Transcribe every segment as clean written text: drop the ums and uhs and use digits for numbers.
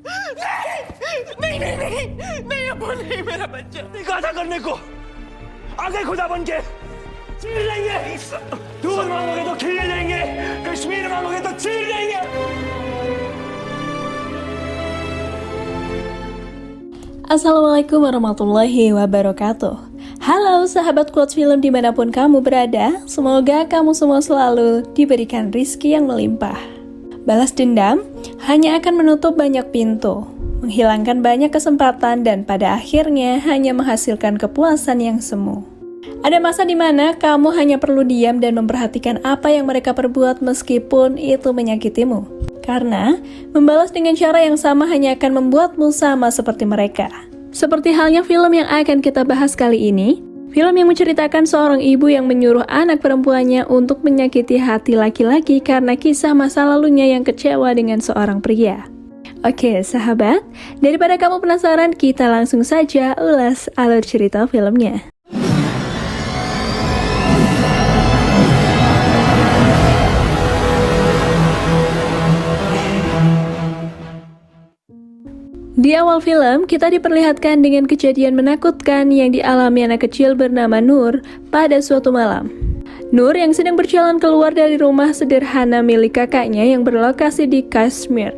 नहीं नहीं नहीं नहीं, अब वो नहीं मेरा बच्चा। नहीं कहा था करने को, आगे खुदा बन के चीर लेंगे। दूध मांगोगे तो खीर देंगे, कश्मीर मांगोगे तो चीर देंगे। Assalamualaikum warahmatullahi wabarakatuh. Halo sahabat Quotes Film dimanapun kamu berada, semoga kamu semua selalu diberikan rizki yang melimpah. Balas dendam hanya akan menutup banyak pintu, menghilangkan banyak kesempatan, dan pada akhirnya hanya menghasilkan kepuasan yang semu. Ada masa di mana kamu hanya perlu diam dan memperhatikan apa yang mereka perbuat meskipun itu menyakitimu. Karena membalas dengan cara yang sama hanya akan membuatmu sama seperti mereka. Seperti halnya film yang akan kita bahas kali ini, film yang menceritakan seorang ibu yang menyuruh anak perempuannya untuk menyakiti hati laki-laki karena kisah masa lalunya yang kecewa dengan seorang pria. Oke sahabat, daripada kamu penasaran, kita langsung saja ulas alur cerita filmnya. Di awal film, kita diperlihatkan dengan kejadian menakutkan yang dialami anak kecil bernama Nur pada suatu malam. Nur yang sedang berjalan keluar dari rumah sederhana milik kakaknya yang berlokasi di Kashmir.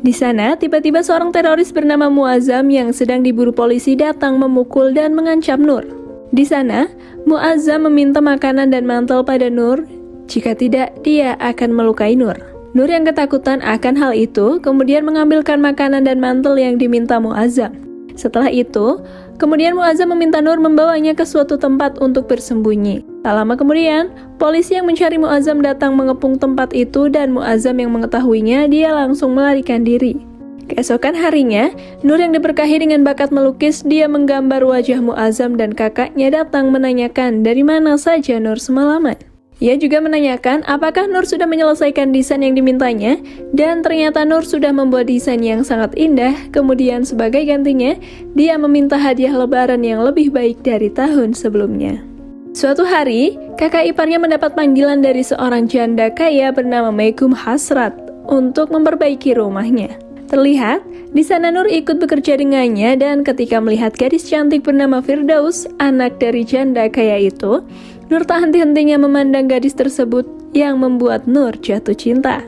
Di sana, tiba-tiba seorang teroris bernama Muazzam yang sedang diburu polisi datang memukul dan mengancam Nur. Di sana, Muazzam meminta makanan dan mantel pada Nur, jika tidak, dia akan melukai Nur. Nur yang ketakutan akan hal itu, kemudian mengambilkan makanan dan mantel yang diminta Muazzam. Setelah itu, kemudian Muazzam meminta Nur membawanya ke suatu tempat untuk bersembunyi. Tak lama kemudian, polisi yang mencari Muazzam datang mengepung tempat itu dan Muazzam yang mengetahuinya, dia langsung melarikan diri. Keesokan harinya, Nur yang diberkahi dengan bakat melukis, dia menggambar wajah Muazzam dan kakaknya datang menanyakan dari mana saja Nur semalaman. Ia juga menanyakan apakah Nur sudah menyelesaikan desain yang dimintanya, dan ternyata Nur sudah membuat desain yang sangat indah. Kemudian sebagai gantinya, dia meminta hadiah lebaran yang lebih baik dari tahun sebelumnya. Suatu hari, kakak iparnya mendapat panggilan dari seorang janda kaya bernama Begum Hasrat untuk memperbaiki rumahnya. Terlihat, di sana Nur ikut bekerja dengannya, dan ketika melihat gadis cantik bernama Firdaus, anak dari janda kaya itu, Nur tak henti-hentinya memandang gadis tersebut yang membuat Nur jatuh cinta.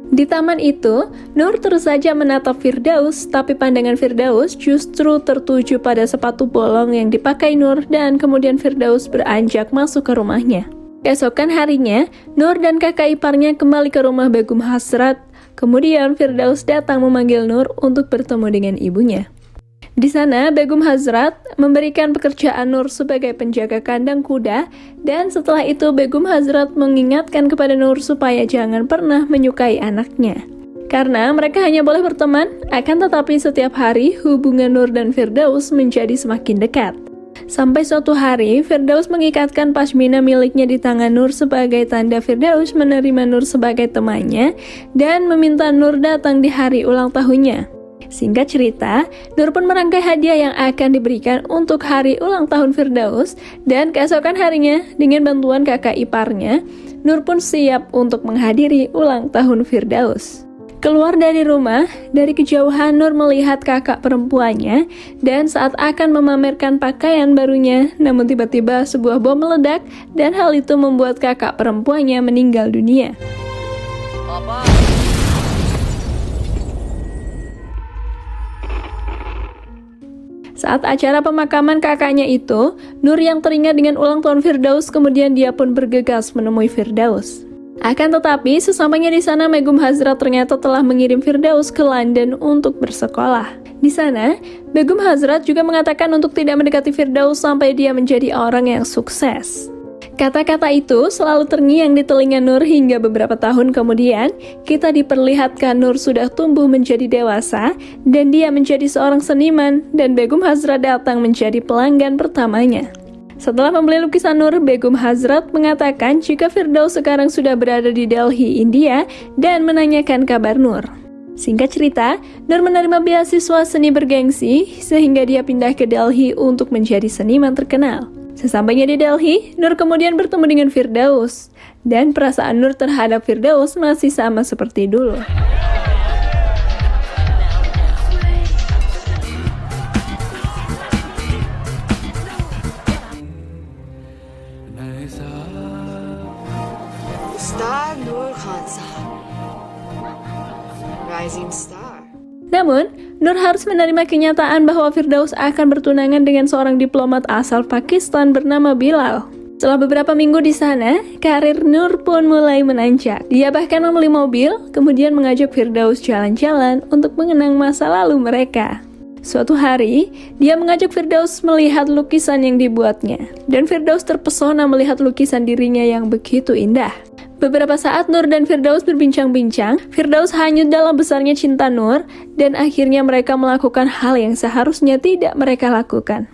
Di taman itu, Nur terus saja menatap Firdaus, tapi pandangan Firdaus justru tertuju pada sepatu bolong yang dipakai Nur, dan kemudian Firdaus beranjak masuk ke rumahnya. Keesokan harinya, Nur dan kakak iparnya kembali ke rumah Begum Hasrat. Kemudian Firdaus datang memanggil Nur untuk bertemu dengan ibunya. Di sana, Begum Hasrat memberikan pekerjaan Nur sebagai penjaga kandang kuda, dan setelah itu Begum Hasrat mengingatkan kepada Nur supaya jangan pernah menyukai anaknya. Karena mereka hanya boleh berteman, akan tetapi setiap hari hubungan Nur dan Firdaus menjadi semakin dekat. Sampai suatu hari, Firdaus mengikatkan pasmina miliknya di tangan Nur sebagai tanda Firdaus menerima Nur sebagai temannya dan meminta Nur datang di hari ulang tahunnya. Singkat cerita, Nur pun merangkai hadiah yang akan diberikan untuk hari ulang tahun Firdaus, dan keesokan harinya, dengan bantuan kakak iparnya, Nur pun siap untuk menghadiri ulang tahun Firdaus. Keluar dari rumah, dari kejauhan Nur melihat kakak perempuannya, dan saat akan memamerkan pakaian barunya, namun tiba-tiba sebuah bom meledak, dan hal itu membuat kakak perempuannya meninggal dunia. Papa. Saat acara pemakaman kakaknya itu, Nur yang teringat dengan ulang tahun Firdaus, kemudian dia pun bergegas menemui Firdaus. Akan tetapi, sesampainya di sana, Begum Hasrat ternyata telah mengirim Firdaus ke London untuk bersekolah. Di sana, Begum Hasrat juga mengatakan untuk tidak mendekati Firdaus sampai dia menjadi orang yang sukses. Kata-kata itu selalu terngiang di telinga Nur hingga beberapa tahun kemudian, kita diperlihatkan Nur sudah tumbuh menjadi dewasa, dan dia menjadi seorang seniman, dan Begum Hasrat datang menjadi pelanggan pertamanya. Setelah membeli lukisan Nur, Begum Hasrat mengatakan jika Firdaus sekarang sudah berada di Delhi, India, dan menanyakan kabar Nur. Singkat cerita, Nur menerima beasiswa seni bergengsi, sehingga dia pindah ke Delhi untuk menjadi seniman terkenal. Sesampainya di Delhi, Nur kemudian bertemu dengan Firdaus, dan perasaan Nur terhadap Firdaus masih sama seperti dulu. Namun, Nur harus menerima kenyataan bahwa Firdaus akan bertunangan dengan seorang diplomat asal Pakistan bernama Bilal. Setelah beberapa minggu di sana, karir Nur pun mulai menanjak. Dia bahkan membeli mobil, kemudian mengajak Firdaus jalan-jalan untuk mengenang masa lalu mereka. Suatu hari, dia mengajak Firdaus melihat lukisan yang dibuatnya, dan Firdaus terpesona melihat lukisan dirinya yang begitu indah. Beberapa saat Nur dan Firdaus berbincang-bincang, Firdaus hanyut dalam besarnya cinta Nur, dan akhirnya mereka melakukan hal yang seharusnya tidak mereka lakukan.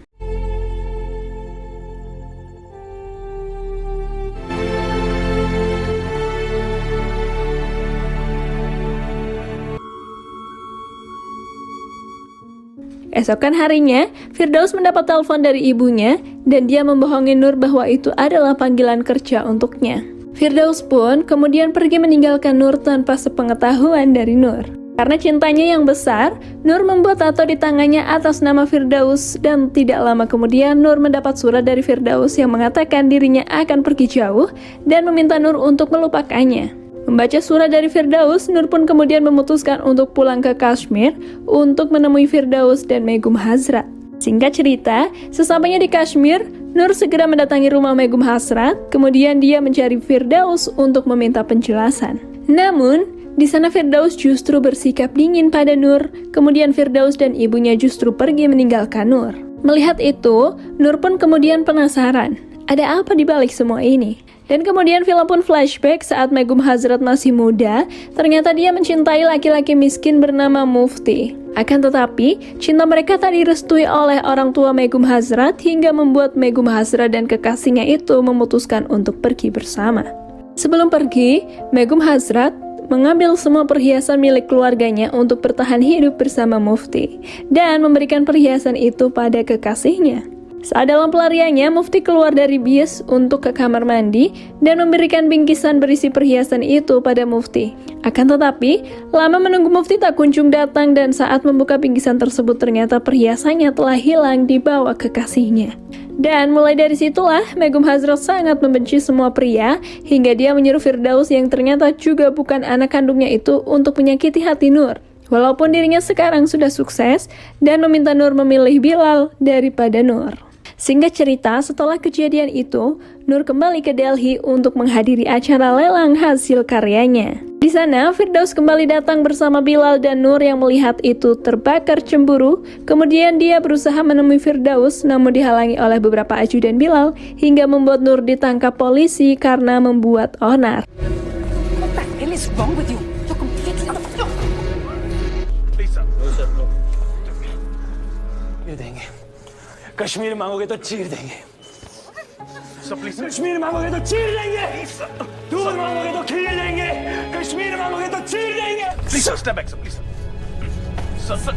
Esokan harinya, Firdaus mendapat telepon dari ibunya dan dia membohongi Nur bahwa itu adalah panggilan kerja untuknya. Firdaus pun kemudian pergi meninggalkan Nur tanpa sepengetahuan dari Nur. Karena cintanya yang besar, Nur membuat tato di tangannya atas nama Firdaus dan tidak lama kemudian Nur mendapat surat dari Firdaus yang mengatakan dirinya akan pergi jauh dan meminta Nur untuk melupakannya. Membaca surat dari Firdaus, Nur pun kemudian memutuskan untuk pulang ke Kashmir untuk menemui Firdaus dan Megum Hazrat. Singkat cerita, sesampainya di Kashmir, Nur segera mendatangi rumah Megum Hazrat, kemudian dia mencari Firdaus untuk meminta penjelasan. Namun, di sana Firdaus justru bersikap dingin pada Nur, kemudian Firdaus dan ibunya justru pergi meninggalkan Nur. Melihat itu, Nur pun kemudian penasaran, ada apa di balik semua ini? Dan kemudian film pun flashback saat Megum Hazrat masih muda, ternyata dia mencintai laki-laki miskin bernama Mufti. Akan tetapi, cinta mereka tak direstui oleh orang tua Megum Hazrat hingga membuat Megum Hazrat dan kekasihnya itu memutuskan untuk pergi bersama. Sebelum pergi, Megum Hazrat mengambil semua perhiasan milik keluarganya untuk bertahan hidup bersama Mufti dan memberikan perhiasan itu pada kekasihnya. Saat dalam pelariannya, Mufti keluar dari bis untuk ke kamar mandi dan memberikan bingkisan berisi perhiasan itu pada Mufti. Akan tetapi, lama menunggu Mufti tak kunjung datang dan saat membuka bingkisan tersebut ternyata perhiasannya telah hilang dibawa kekasihnya. Dan mulai dari situlah Megum Hazrat sangat membenci semua pria hingga dia menyuruh Firdaus yang ternyata juga bukan anak kandungnya itu untuk menyakiti hati Nur. Walaupun dirinya sekarang sudah sukses dan meminta Nur memilih Bilal daripada Nur. Singkat cerita, setelah kejadian itu, Nur kembali ke Delhi untuk menghadiri acara lelang hasil karyanya. Di sana, Firdaus kembali datang bersama Bilal dan Nur yang melihat itu terbakar cemburu. Kemudian dia berusaha menemui Firdaus, namun dihalangi oleh beberapa ajudan Bilal hingga membuat Nur ditangkap polisi karena membuat onar. What the hell is wrong with you? You're completely out of your... Please sir. No sir, no. ये देंगे कश्मीर मांगोगे तो चीर देंगे कश्मीर मांगोगे तो चीर देंगे दूध मांगोगे तो खीर देंगे कश्मीर मांगोगे तो चीर देंगे please sir step back sir please sir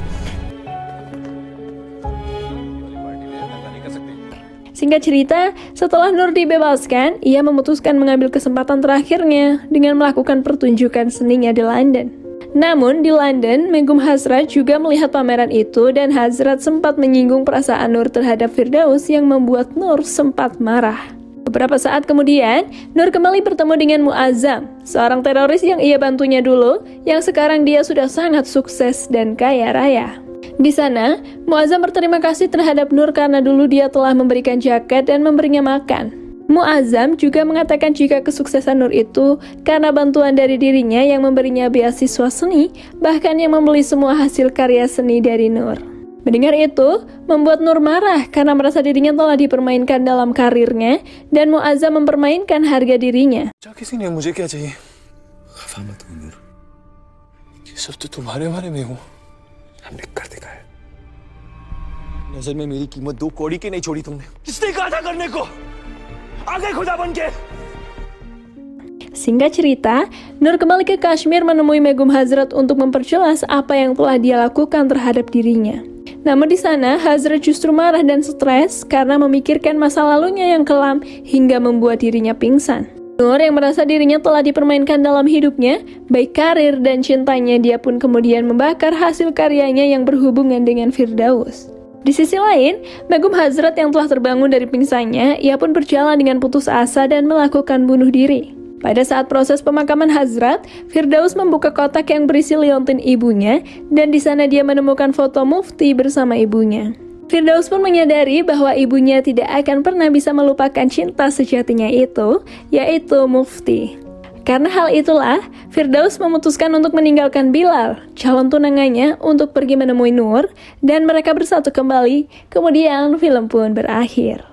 Singkat cerita, setelah Nur dibebaskan, ia memutuskan mengambil kesempatan terakhirnya dengan melakukan pertunjukan seninya di London. Namun di London, Megum Hazrat juga melihat pameran itu dan Hazrat sempat menyinggung perasaan Nur terhadap Firdaus yang membuat Nur sempat marah. Beberapa saat kemudian, Nur kembali bertemu dengan Muazzam, seorang teroris yang ia bantunya dulu, yang sekarang dia sudah sangat sukses dan kaya raya. Di sana, Muazzam berterima kasih terhadap Nur karena dulu dia telah memberikan jaket dan memberinya makan. Muazzam juga mengatakan jika kesuksesan Nur itu karena bantuan dari dirinya yang memberinya beasiswa seni, bahkan yang membeli semua hasil karya seni dari Nur. Mendengar itu, membuat Nur marah karena merasa dirinya telah dipermainkan dalam karirnya dan Muazzam mempermainkan harga dirinya. किसी ने मुझे क्या चाहिए खफा मत हो नूर ये सब तो तुम्हारे बारे में हूँ हमने कर दिखाया नजर में मेरी कीमत 2 कौड़ी की नहीं छोड़ी तुमने किसने कहा था करने को आगे खुदा बन के Singkat cerita, Nur kembali ke Kashmir menemui Megum Hazrat untuk memperjelas apa yang telah dia lakukan terhadap dirinya. Namun di sana, Hazrat justru marah dan stres karena memikirkan masa lalunya yang kelam hingga membuat dirinya pingsan. Nur yang merasa dirinya telah dipermainkan dalam hidupnya, baik karir dan cintanya, dia pun kemudian membakar hasil karyanya yang berhubungan dengan Firdaus. Di sisi lain, Megum Hazrat yang telah terbangun dari pingsannya, ia pun berjalan dengan putus asa dan melakukan bunuh diri. Pada saat proses pemakaman Hazrat, Firdaus membuka kotak yang berisi liontin ibunya dan di sana dia menemukan foto Mufti bersama ibunya. Firdaus pun menyadari bahwa ibunya tidak akan pernah bisa melupakan cinta sejatinya itu, yaitu Mufti. Karena hal itulah, Firdaus memutuskan untuk meninggalkan Bilal, calon tunangannya, untuk pergi menemui Nur, dan mereka bersatu kembali. Kemudian film pun berakhir.